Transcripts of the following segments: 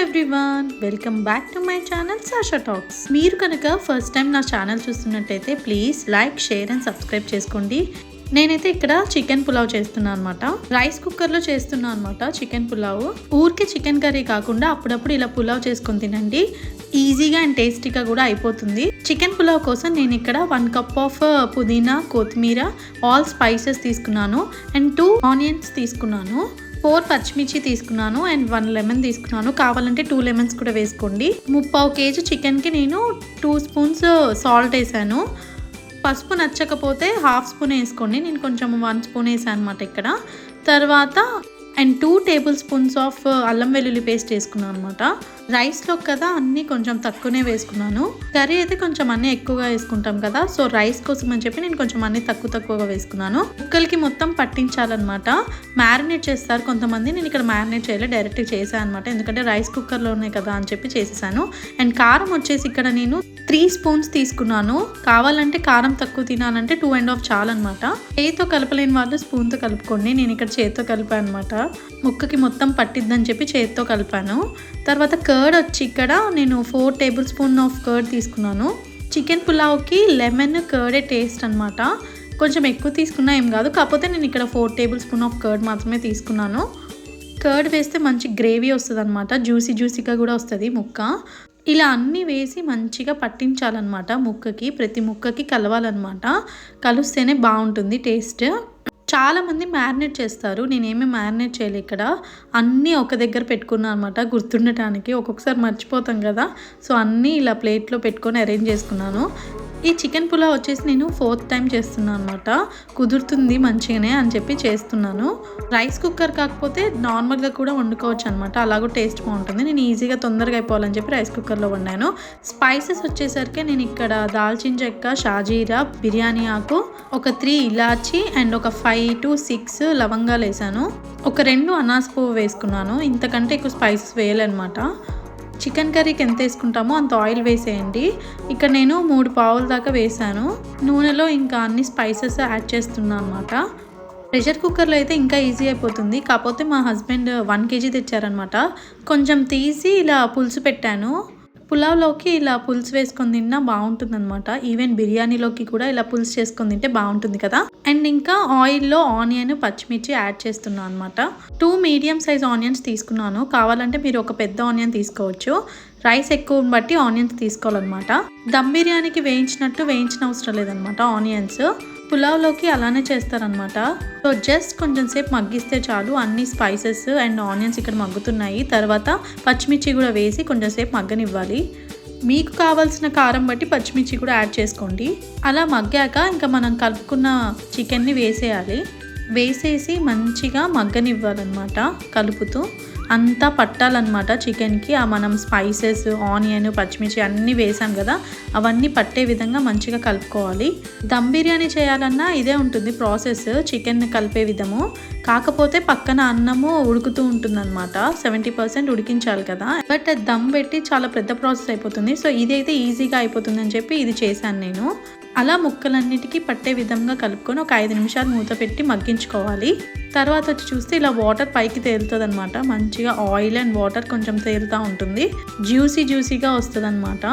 Everyone, welcome back to my channel Sasha talks. మీరు కనుక first time నా channel చూస్తున్నట్టయితే please like, share and subscribe చేసుకోండి. నేనైతే ఇక్కడ చికెన్ పులావ్ చేస్తున్నాను అనమాట. రైస్ కుక్కర్లో చేస్తున్నాను అనమాట చికెన్ పులావ్. ఊరికే చికెన్ కర్రీ కాకుండా అప్పుడప్పుడు ఇలా పులావ్ చేసుకొని తినండి. ఈజీగా అండ్ టేస్టీగా కూడా అయిపోతుంది. చికెన్ పులావ్ కోసం నేను ఇక్కడ 1 కప్ ఆఫ్ పుదీనా, కొత్తిమీర, ఆల్ స్పైసెస్ తీసుకున్నాను అండ్ 2 ఆనియన్స్ తీసుకున్నాను, 4 పచ్చిమిర్చి తీసుకున్నాను అండ్ 1 లెమన్ తీసుకున్నాను. కావాలంటే 2 లెమన్స్ కూడా వేసుకోండి. 3/4 kg చికెన్కి నేను 2 స్పూన్స్ సాల్ట్ వేసాను. పసుపు నచ్చకపోతే 1/2 స్పూన్ వేసుకోండి. నేను కొంచెం 1 స్పూన్ వేసాను అనమాట ఇక్కడ. తర్వాత అండ్ 2 టేబుల్ స్పూన్స్ ఆఫ్ అల్లం వెల్లుల్లి పేస్ట్ వేసుకున్నాను అనమాట. రైస్లో కదా అన్నీ కొంచెం తక్కువనే వేసుకున్నాను. కర్రీ అయితే కొంచెం అన్నీ ఎక్కువగా వేసుకుంటాం కదా, సో రైస్ కోసం అని చెప్పి నేను కొంచెం అన్నీ తక్కువగా వేసుకున్నాను. ముక్కలకి మొత్తం పట్టించాలన్నమాట. మ్యారినేట్ చేస్తారు కొంతమంది, నేను ఇక్కడ మ్యారినేట్ చేయలేదు, డైరెక్ట్ చేశాను అనమాట. ఎందుకంటే రైస్ కుక్కర్లో ఉన్నాయి కదా అని చెప్పి చేసేసాను. అండ్ కారం వచ్చేసి ఇక్కడ నేను 3 స్పూన్స్ తీసుకున్నాను. కావాలంటే కారం తక్కువ తినాలంటే 2.5 చాలన్నమాట. చేతితో కలపలేని వాళ్ళు స్పూన్తో కలుపుకోండి. నేను ఇక్కడ చేతితో కలిపాను అనమాట. ముక్కకి మొత్తం పట్టిద్దని చెప్పి చేతితో కలిపాను. తర్వాత కర్డ్ వచ్చి ఇక్కడ నేను 4 టేబుల్ స్పూన్ ఆఫ్ కర్డ్ తీసుకున్నాను. చికెన్ పులావ్కి లెమన్ కర్డే టేస్ట్ అనమాట. కొంచెం ఎక్కువ తీసుకున్నా ఏం కాదు, కాకపోతే నేను ఇక్కడ 4 టేబుల్ స్పూన్ ఆఫ్ కర్డ్ మాత్రమే తీసుకున్నాను. కర్డ్ వేస్తే మంచి గ్రేవీ వస్తుంది అనమాట, జ్యూసీగా కూడా వస్తుంది ముక్క. ఇలా అన్నీ వేసి మంచిగా పట్టించాలన్నమాట ముక్కకి, ప్రతి ముక్కకి కలవాలన్నమాట. కలిస్తేనే బాగుంటుంది టేస్ట్. చాలామంది మ్యారినేట్ చేస్తారు, నేనేమీ మ్యారినేట్ చేయలేదు. ఇక్కడ అన్నీ ఒక దగ్గర పెట్టుకున్నాను అనమాట గుర్తుండటానికి. ఒక్కొక్కసారి మర్చిపోతాం కదా, సో అన్నీ ఇలా ప్లేట్లో పెట్టుకొని అరేంజ్ చేసుకున్నాను. ఈ చికెన్ పులావ్ వచ్చేసి నేను 4th టైం చేస్తున్నాను అనమాట. కుదురుతుంది మంచిగానే అని చెప్పి చేస్తున్నాను. రైస్ కుక్కర్ కాకపోతే నార్మల్గా కూడా వండుకోవచ్చు అనమాట, అలాగూ టేస్ట్ బాగుంటుంది. నేను ఈజీగా తొందరగా అయిపోవాలని చెప్పి రైస్ కుక్కర్లో వండాను. స్పైసెస్ వచ్చేసరికి నేను ఇక్కడ దాల్చిన చెక్క, షాజీరా, బిర్యానీ ఆకు, ఒక 3 ఇలాచి అండ్ ఒక 5 to 6 లవంగాలు వేసాను. ఒక 2 అనాస పువ్వు వేసుకున్నాను. ఇంతకంటే ఎక్కువ స్పైసెస్ వేయాలన్నమాట. చికెన్ కర్రీకి ఎంత వేసుకుంటామో అంత ఆయిల్ వేసేయండి. ఇక్కడ నేను 3 పావుల దాకా వేసాను. నూనెలో ఇంకా అన్ని స్పైసెస్ యాడ్ చేస్తున్నాను అనమాట. ప్రెషర్ కుక్కర్లో అయితే ఇంకా ఈజీ అయిపోతుంది, కాకపోతే మా హస్బెండ్ 1 kg తెచ్చారనమాట. కొంచెం తీసి ఇలా పులుసు పెట్టాను. పులావ్లోకి ఇలా పులుసు వేసుకొని తిన్నా బాగుంటుంది అనమాట. ఈవెన్ బిర్యానీలోకి కూడా ఇలా పులుసు చేసుకొని తింటే బాగుంటుంది కదా. అండ్ ఇంకా ఆయిల్లో ఆనియన్, పచ్చిమిర్చి యాడ్ చేస్తున్నాను అనమాట. 2 మీడియం సైజ్ ఆనియన్స్ తీసుకున్నాను. కావాలంటే మీరు ఒక పెద్ద ఆనియన్ తీసుకోవచ్చు. రైస్ ఎక్కువ బట్టి ఆనియన్స్ తీసుకోవాలన్నమాట. దమ్ బిర్యానీకి వేయించిన అవసరం లేదనమాట ఆనియన్స్. పులావ్లోకి అలానే చేస్తారనమాట. సో జస్ట్ కొంచెం సేపు మగ్గిస్తే చాలు. అన్ని స్పైసెస్ అండ్ ఆనియన్స్ ఇక్కడ మగ్గుతున్నాయి. తర్వాత పచ్చిమిర్చి కూడా వేసి కొంచెం సేపు మగ్గనివ్వాలి. మీకు కావాల్సిన కారం బట్టి పచ్చిమిర్చి కూడా యాడ్ చేసుకోండి. అలా మగ్గాక ఇంకా మనం కలుపుకున్న చికెన్ని వేసేయాలి. వేసేసి మంచిగా మగ్గనివ్వాలన్నమాట. కలుపుతూ అంతా పట్టాలన్నమాట చికెన్కి. మనం స్పైసెస్, ఆనియన్, పచ్చిమిర్చి అన్నీ వేసాం కదా, అవన్నీ పట్టే విధంగా మంచిగా కలుపుకోవాలి. దమ్ బిర్యానీ చేయాలన్నా ఇదే ఉంటుంది ప్రాసెస్, చికెన్ కలిపే విధము. కాకపోతే పక్కన అన్నము ఉడుకుతూ ఉంటుందన్నమాట. 70% ఉడికించాలి కదా, బట్ దమ్ పెట్టి చాలా పెద్ద ప్రాసెస్ అయిపోతుంది. సో ఇది అయితే ఈజీగా అయిపోతుందని చెప్పి ఇది చేశాను నేను. అలా ముక్కలన్నిటికీ పట్టే విధంగా కలుపుకొని ఒక 5 నిమిషాలు మూత పెట్టి మగ్గించుకోవాలి. తర్వాత వచ్చి చూస్తే ఇలా వాటర్ పైకి తేలుతుంది అనమాట. మంచిగా ఆయిల్ అండ్ వాటర్ కొంచెం తేలుతూ ఉంటుంది, జ్యూసీగా వస్తుంది అనమాట.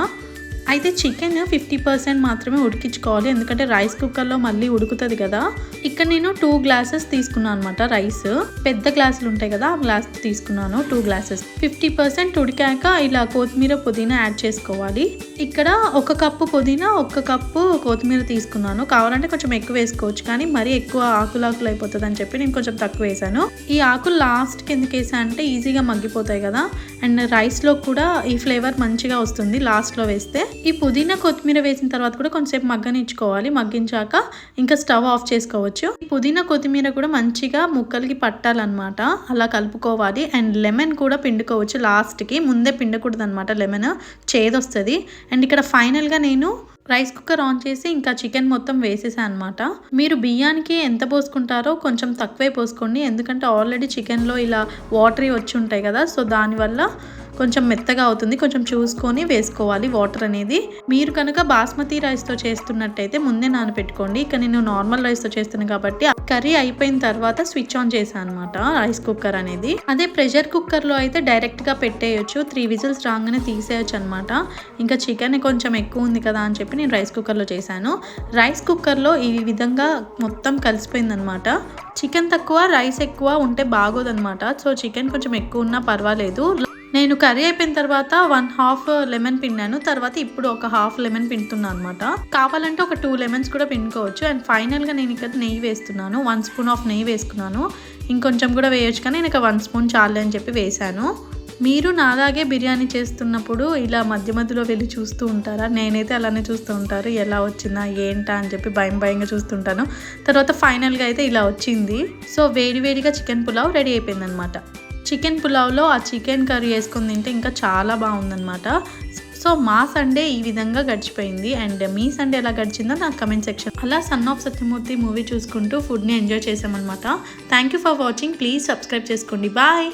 అయితే చికెన్ 50% మాత్రమే ఉడికించుకోవాలి, ఎందుకంటే రైస్ కుక్కర్లో మళ్ళీ ఉడుకుతుంది కదా. ఇక్కడ నేను 2 గ్లాసెస్ తీసుకున్నాను అనమాట రైస్. పెద్ద గ్లాసులు ఉంటాయి కదా, ఆ గ్లాస్ తీసుకున్నాను 2 గ్లాసెస్. 50% ఉడికాక ఇలా కొత్తిమీర, పుదీనా యాడ్ చేసుకోవాలి. ఇక్కడ 1 కప్పు పుదీనా, 1 కప్పు కొత్తిమీర తీసుకున్నాను. కావాలంటే కొంచెం ఎక్కువ వేసుకోవచ్చు, కానీ మరీ ఎక్కువ ఆకులు అయిపోతుంది అని చెప్పి నేను కొంచెం తక్కువ వేసాను. ఈ ఆకులు లాస్ట్కి ఎందుకు వేసా అంటే ఈజీగా మగ్గిపోతాయి కదా, అండ్ రైస్లో కూడా ఈ ఫ్లేవర్ మంచిగా వస్తుంది లాస్ట్లో వేస్తే. ఈ పుదీనా, కొత్తిమీర వేసిన తర్వాత కూడా కొంచెంసేపు మగ్గనిచ్చుకోవాలి. మగ్గించాక ఇంకా స్టవ్ ఆఫ్ చేసుకోవచ్చు. పుదీనా, కొత్తిమీర కూడా మంచిగా ముక్కలకి పట్టాలన్నమాట, అలా కలుపుకోవాలి. అండ్ లెమన్ కూడా పిండుకోవచ్చు లాస్ట్కి, ముందే పిండకూడదు అనమాట, లెమన్ చేదొస్తుంది. అండ్ ఇక్కడ ఫైనల్గా నేను రైస్ కుక్కర్ ఆన్ చేసి ఇంకా చికెన్ మొత్తం వేసేసాను అనమాట. మీరు బియ్యానికి ఎంత పోసుకుంటారో కొంచెం తక్కువే పోసుకోండి, ఎందుకంటే ఆల్రెడీ చికెన్లో ఇలా వాటరీ వచ్చి ఉంటాయి కదా, సో దానివల్ల కొంచెం మెత్తగా అవుతుంది. కొంచెం చూసుకొని వేసుకోవాలి వాటర్ అనేది. మీరు కనుక బాస్మతి రైస్తో చేస్తున్నట్టయితే ముందే నానబెట్టుకోండి. ఇక నేను నార్మల్ రైస్తో చేస్తున్నాను కాబట్టి కర్రీ అయిపోయిన తర్వాత స్విచ్ ఆన్ చేశాను అనమాట రైస్ కుక్కర్ అనేది. అదే ప్రెషర్ కుక్కర్లో అయితే డైరెక్ట్గా పెట్టేయచ్చు. 3 విజిల్స్ రాగానే తీసేయచ్చు అనమాట. ఇంకా చికెన్ కొంచెం ఎక్కువ ఉంది కదా అని చెప్పి నేను రైస్ కుక్కర్లో చేశాను. రైస్ కుక్కర్లో ఈ విధంగా మొత్తం కలిసిపోయిందనమాట. చికెన్ తక్కువ రైస్ ఎక్కువ ఉంటే బాగోదనమాట. సో చికెన్ కొంచెం ఎక్కువ ఉన్నా పర్వాలేదు. నేను కర్రీ అయిపోయిన తర్వాత 1/2 లెమన్ పిండాను. తర్వాత ఇప్పుడు ఒక 1/2 లెమన్ పిండుతున్నాను అనమాట. కావాలంటే ఒక 2 లెమన్స్ కూడా పిండుకోవచ్చు. అండ్ ఫైనల్గా నేను ఇక్కడ నెయ్యి వేస్తున్నాను. 1 స్పూన్ ఆఫ్ నెయ్యి వేసుకున్నాను. ఇంకొంచెం కూడా వేయచ్చు కానీ నేను 1 స్పూన్ చాలు అని చెప్పి వేశాను. మీరు నాలాగే బిర్యానీ చేస్తున్నప్పుడు ఇలా మధ్య మధ్యలో వెళ్ళి చూస్తూ ఉంటారా? నేనైతే అలానే చూస్తూ ఉంటారు. ఎలా వచ్చిందా ఏంటా అని చెప్పి భయంగా చూస్తుంటాను. తర్వాత ఫైనల్గా అయితే ఇలా వచ్చింది. సో వేడిగా చికెన్ పులావ్ రెడీ అయిపోయిందనమాట. చికెన్ పులావ్లో ఆ చికెన్ కర్రీ వేసుకొని తింటే ఇంకా చాలా బాగుందనమాట. సో మా సండే ఈ విధంగా గడిచిపోయింది. అండ్ మీ సండే ఎలా గడిచిందో నాకు కమెంట్ సెక్షన్. అలా సన్ ఆఫ్ సత్యమూర్తి మూవీ చూసుకుంటూ ఫుడ్ని ఎంజాయ్ చేసామన్నమాట. Thank you for watching. Please subscribe చేసుకోండి. బాయ్.